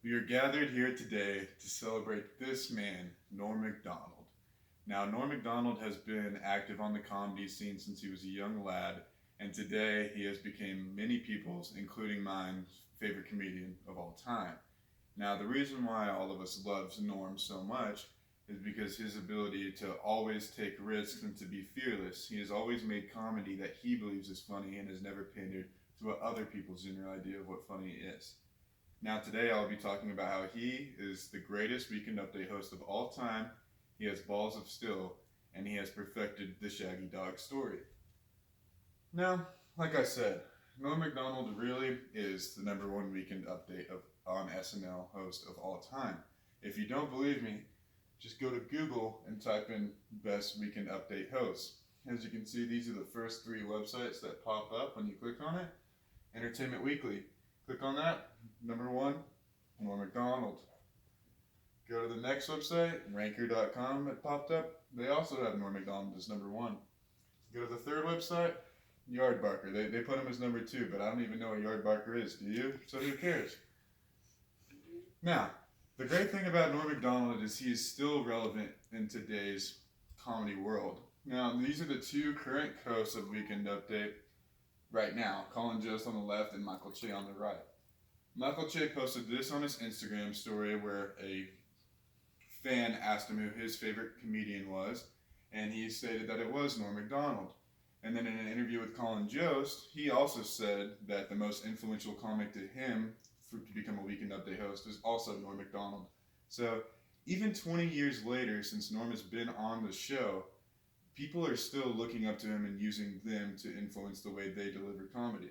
We are gathered here today to celebrate this man, Norm Macdonald. Now, Norm Macdonald has been active on the comedy scene since he was a young lad, and today he has become many people's, including mine, favorite comedian of all time. Now, the reason why all of us love Norm so much is because his ability to always take risks and to be fearless. He has always made comedy that he believes is funny and has never pandered to what other people's general idea of what funny is. Now, today I'll be talking about how he is the greatest Weekend Update host of all time. He has balls of steel, and he has perfected the Shaggy Dog story. Now, like I said, Norm Macdonald really is the number one Weekend Update on SNL host of all time. If you don't believe me, just go to Google and type in Best Weekend Update hosts. As you can see, these are the first three websites that pop up when you click on it. Entertainment Weekly. Click on that. Number one, Norm Macdonald. Go to the next website, ranker.com, it popped up. They also have Norm Macdonald as number one. Go to the third website, Yardbarker. They put him as number two, but I don't even know what Yardbarker is. Do you? So who cares? Now, the great thing about Norm Macdonald is he is still relevant in today's comedy world. Now, these are the two current hosts of Weekend Update right now. Colin Jost on the left and Michael Che on the right. Michael Che posted this on his Instagram story where a fan asked him who his favorite comedian was, and he stated that it was Norm Macdonald. And then in an interview with Colin Jost, he also said that the most influential comic to him to become a Weekend Update host is also Norm Macdonald. So even 20 years later, since Norm has been on the show, people are still looking up to him and using them to influence the way they deliver comedy.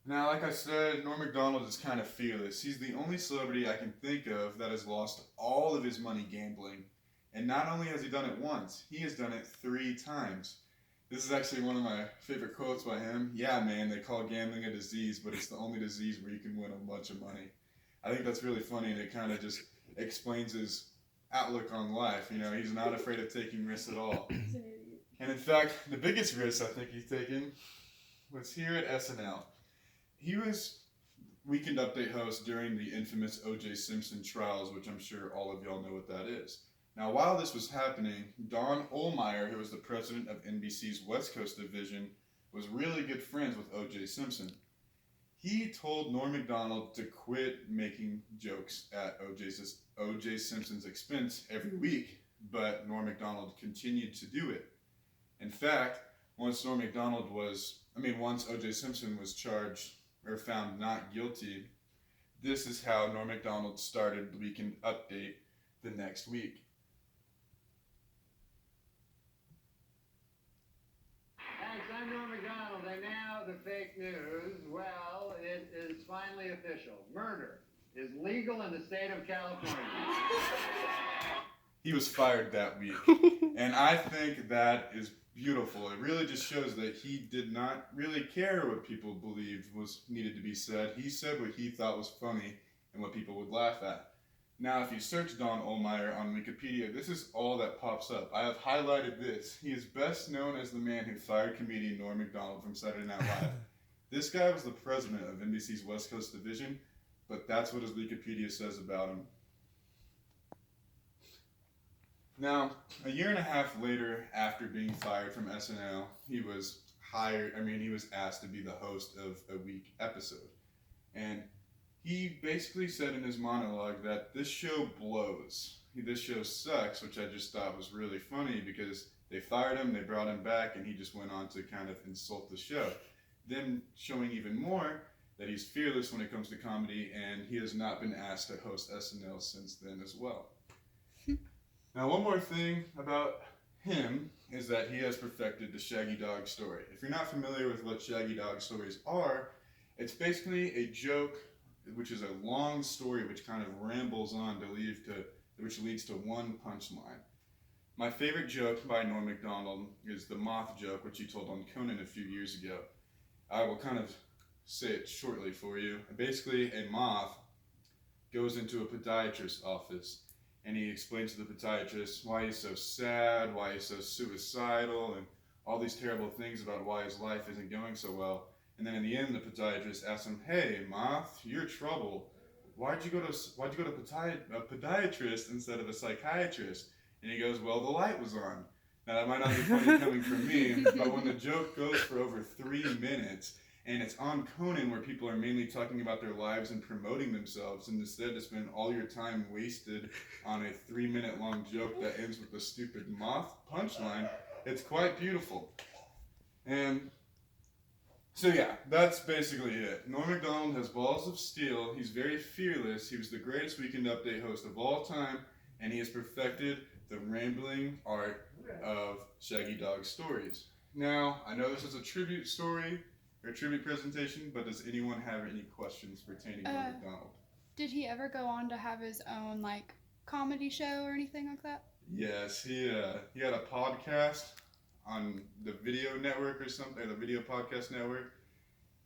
Now, like I said, Norm Macdonald is kind of fearless. He's the only celebrity I can think of that has lost all of his money gambling. And not only has he done it once, he has done it 3 times. This is actually one of my favorite quotes by him. Yeah, man, they call gambling a disease, but it's the only disease where you can win a bunch of money. I think that's really funny, and it kind of just explains his outlook on life. You know, he's not afraid of taking risks at all. And in fact, the biggest risk I think he's taken was here at SNL. He was Weekend Update host during the infamous O.J. Simpson trials, which I'm sure all of y'all know what that is. Now, while this was happening, Don Ohlmeyer, who was the president of NBC's West Coast division, was really good friends with O.J. Simpson. He told Norm Macdonald to quit making jokes at O.J. Simpson's expense every week, but Norm Macdonald continued to do it. In fact, once O.J. Simpson was charged or found not guilty, this is how Norm Macdonald started the Weekend Update the next week. Thanks, I'm Norm Macdonald, and now the fake news. Well, it is finally official. Murder is legal in the state of California. He was fired that week, and I think that is beautiful. It really just shows that he did not really care what people believed was needed to be said. He said what he thought was funny and what people would laugh at. Now, if you search Don Ohlmeyer on Wikipedia, this is all that pops up. I have highlighted this. He is best known as the man who fired comedian Norm Macdonald from Saturday Night Live. This guy was the president of NBC's West Coast division, but that's what his Wikipedia says about him. Now, a year and a half later, after being fired from SNL, he was asked to be the host of a week episode. And he basically said in his monologue that this show blows. This show sucks, which I just thought was really funny because they fired him, they brought him back, and he just went on to kind of insult the show. Then showing even more that he's fearless when it comes to comedy, and he has not been asked to host SNL since then as well. Now, one more thing about him is that he has perfected the Shaggy Dog story. If you're not familiar with what Shaggy Dog stories are, it's basically a joke, which is a long story which kind of rambles on which leads to one punchline. My favorite joke by Norm Macdonald is the moth joke, which he told on Conan a few years ago. I will kind of say it shortly for you. Basically, a moth goes into a podiatrist's office, and he explains to the podiatrist why he's so sad, why he's so suicidal, and all these terrible things about why his life isn't going so well. And then in the end, the podiatrist asks him, "Hey, Moth, you're trouble. Why'd you go to a podiatrist instead of a psychiatrist?" And he goes, "Well, the light was on." Now that might not be funny coming from me, but when the joke goes for over 3 minutes and it's on Conan where people are mainly talking about their lives and promoting themselves, and instead to spend all your time wasted on a 3-minute long joke that ends with the stupid moth punchline, it's quite beautiful. And so yeah, that's basically it. Norm Macdonald has balls of steel. He's very fearless. He was the greatest Weekend Update host of all time, and he has perfected the rambling art of Shaggy Dog stories. Now, I know this is a tribute story or tribute presentation, but does anyone have any questions pertaining to Norm Macdonald? Did he ever go on to have his own like comedy show or anything like that? Yes, he had a podcast on the Video Network or something, or the Video Podcast Network,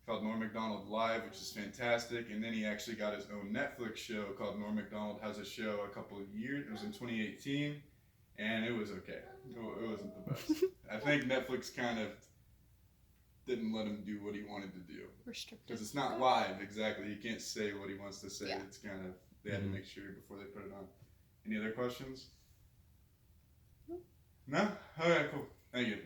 called Norm Macdonald Live, which is fantastic. And then he actually got his own Netflix show called Norm Macdonald Has a Show a couple of years. It was in 2018, and it was okay. It wasn't the best. I think Netflix kind of didn't let him do what he wanted to do. Restricted. Because it's not live, exactly. He can't say what he wants to say. Yeah. It's kind of, they had to make sure before they put it on. Any other questions? No? Okay, cool. Thank you.